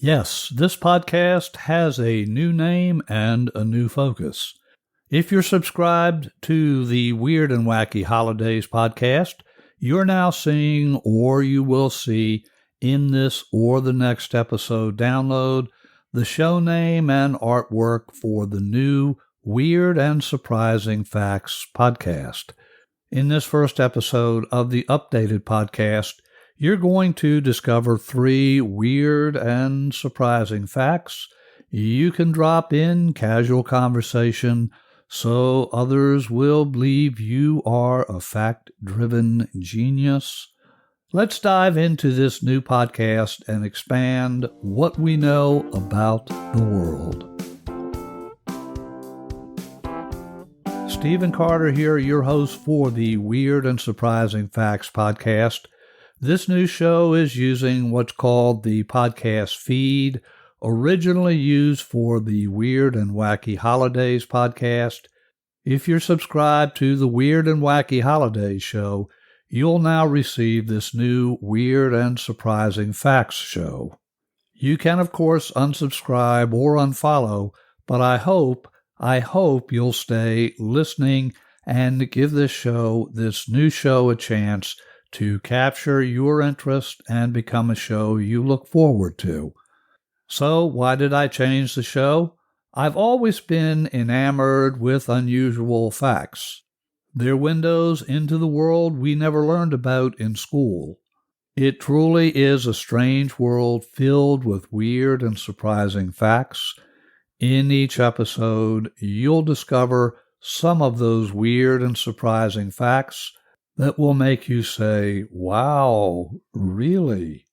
Yes, this podcast has a new name and a new focus. If you're subscribed to the Weird and Wacky Holidays podcast, you're now seeing, or you will see in this or the next episode download, the show name and artwork for the new Weird and Surprising Facts podcast. In this first episode of the updated podcast, you're going to discover 3 weird and surprising facts. You can drop in casual conversation so others will believe you are a fact-driven genius. Let's dive into this new podcast and expand what we know about the world. Stephen Carter here, your host for the Weird and Surprising Facts podcast. This new show is using what's called the podcast feed, originally used for the Weird and Wacky Holidays podcast. If you're subscribed to the Weird and Wacky Holidays show, you'll now receive this new Weird and Surprising Facts show. You can, of course, unsubscribe or unfollow, but I hope you'll stay listening and give this new show, a chance to capture your interest and become a show you look forward to. So, why did I change the show? I've always been enamored with unusual facts. They're windows into the world we never learned about in school. It truly is a strange world filled with weird and surprising facts. In each episode, you'll discover some of those weird and surprising facts that will make you say, wow, really?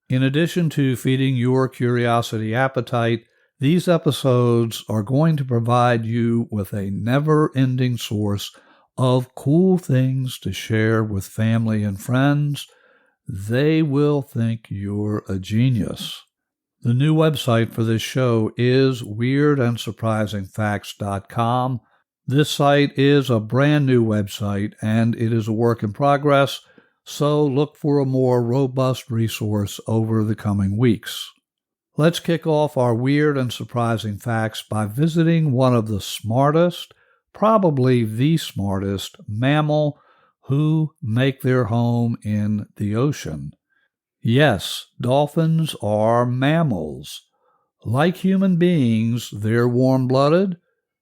In addition to feeding your curiosity appetite, these episodes are going to provide you with a never-ending source of cool things to share with family and friends. They will think you're a genius. The new website for this show is weirdandsurprisingfacts.com. This site is a brand new website, and it is a work in progress, so look for a more robust resource over the coming weeks. Let's kick off our weird and surprising facts by visiting one of the smartest, probably the smartest, mammal who make their home in the ocean. Yes, dolphins are mammals. Like human beings, they're warm-blooded.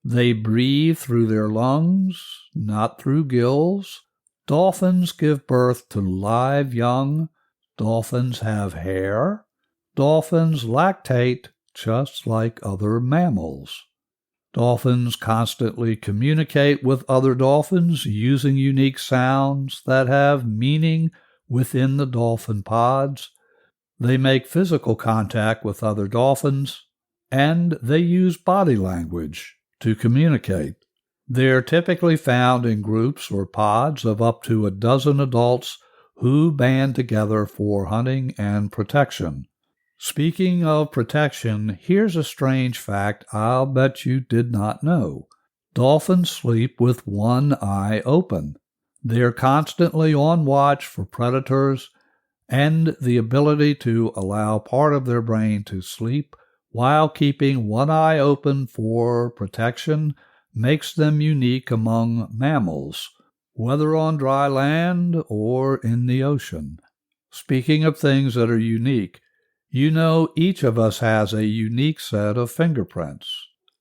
They breathe through their lungs, not through gills. Dolphins give birth to live young. Dolphins have hair. Dolphins lactate just like other mammals. Dolphins constantly communicate with other dolphins using unique sounds that have meaning within the dolphin pods. They make physical contact with other dolphins, and they use body language to communicate. They're typically found in groups or pods of up to a dozen adults who band together for hunting and protection. Speaking of protection, here's a strange fact I'll bet you did not know. Dolphins sleep with one eye open. They're constantly on watch for predators, and the ability to allow part of their brain to sleep while keeping one eye open for protection makes them unique among mammals, whether on dry land or in the ocean. Speaking of things that are unique, you know each of us has a unique set of fingerprints.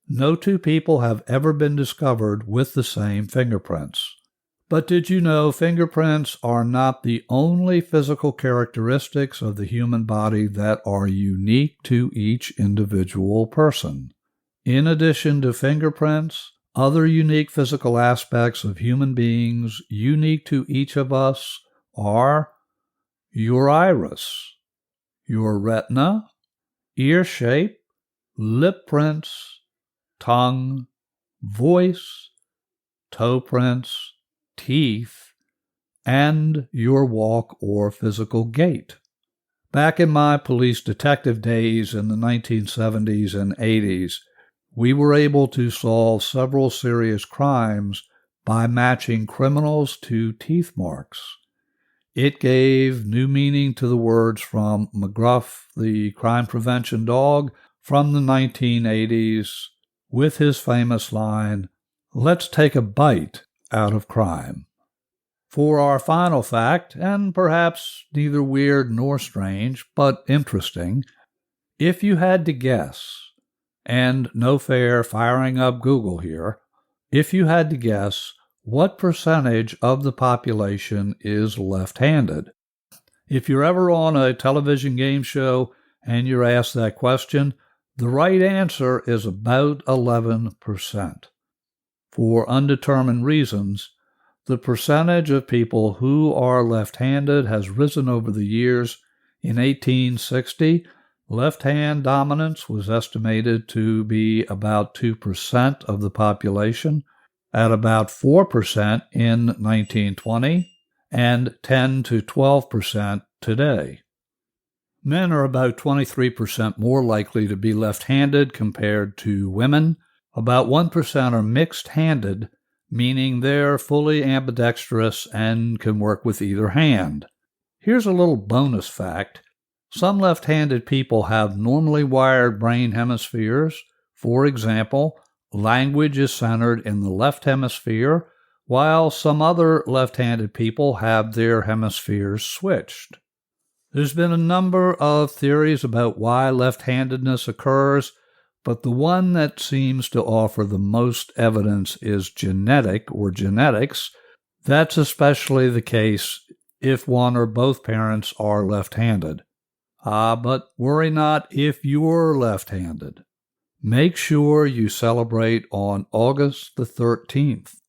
No two people have ever been discovered with the same fingerprints. But did you know fingerprints are not the only physical characteristics of the human body that are unique to each individual person? In addition to fingerprints, other unique physical aspects of human beings unique to each of us are your iris, your retina, ear shape, lip prints, tongue, voice, toe prints, teeth, and your walk or physical gait. Back in my police detective days in the 1970s and 80s, we were able to solve several serious crimes by matching criminals to teeth marks. It gave new meaning to the words from McGruff, the crime prevention dog from the 1980s, with his famous line, "Let's take a bite out of crime." For our final fact, and perhaps neither weird nor strange, but interesting, if you had to guess, and no fair firing up Google here, if you had to guess what percentage of the population is left-handed. If you're ever on a television game show and you're asked that question, the right answer is about 11%. For undetermined reasons, the percentage of people who are left-handed has risen over the years. In 1860, left-hand dominance was estimated to be about 2% of the population, at about 4% in 1920, and 10 to 12% today. Men are about 23% more likely to be left-handed compared to women. About 1% are mixed-handed, meaning they're fully ambidextrous and can work with either hand. Here's a little bonus fact. Some left-handed people have normally wired brain hemispheres. For example, language is centered in the left hemisphere, while some other left-handed people have their hemispheres switched. There's been a number of theories about why left-handedness occurs, but the one that seems to offer the most evidence is genetic or genetics. That's especially the case if one or both parents are left-handed. But worry not if you're left-handed. Make sure you celebrate on August the 13th.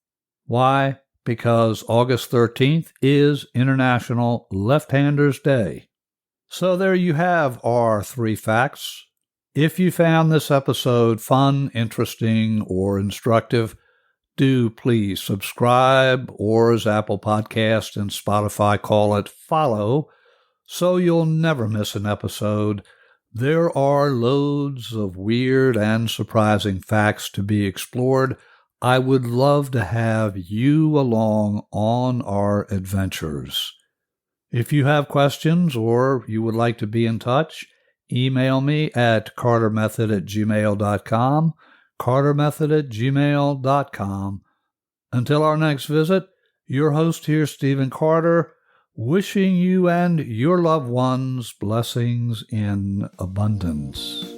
Why? Because August 13th is International Left-Handers Day. So there you have our 3 facts. If you found this episode fun, interesting, or instructive, do please subscribe, or as Apple Podcasts and Spotify call it, follow, so you'll never miss an episode. There are loads of weird and surprising facts to be explored. I would love to have you along on our adventures. If you have questions or you would like to be in touch, email me at cartermethod@gmail.com, cartermethod@gmail.com. Until our next visit, your host here, Stephen Carter, wishing you and your loved ones blessings in abundance.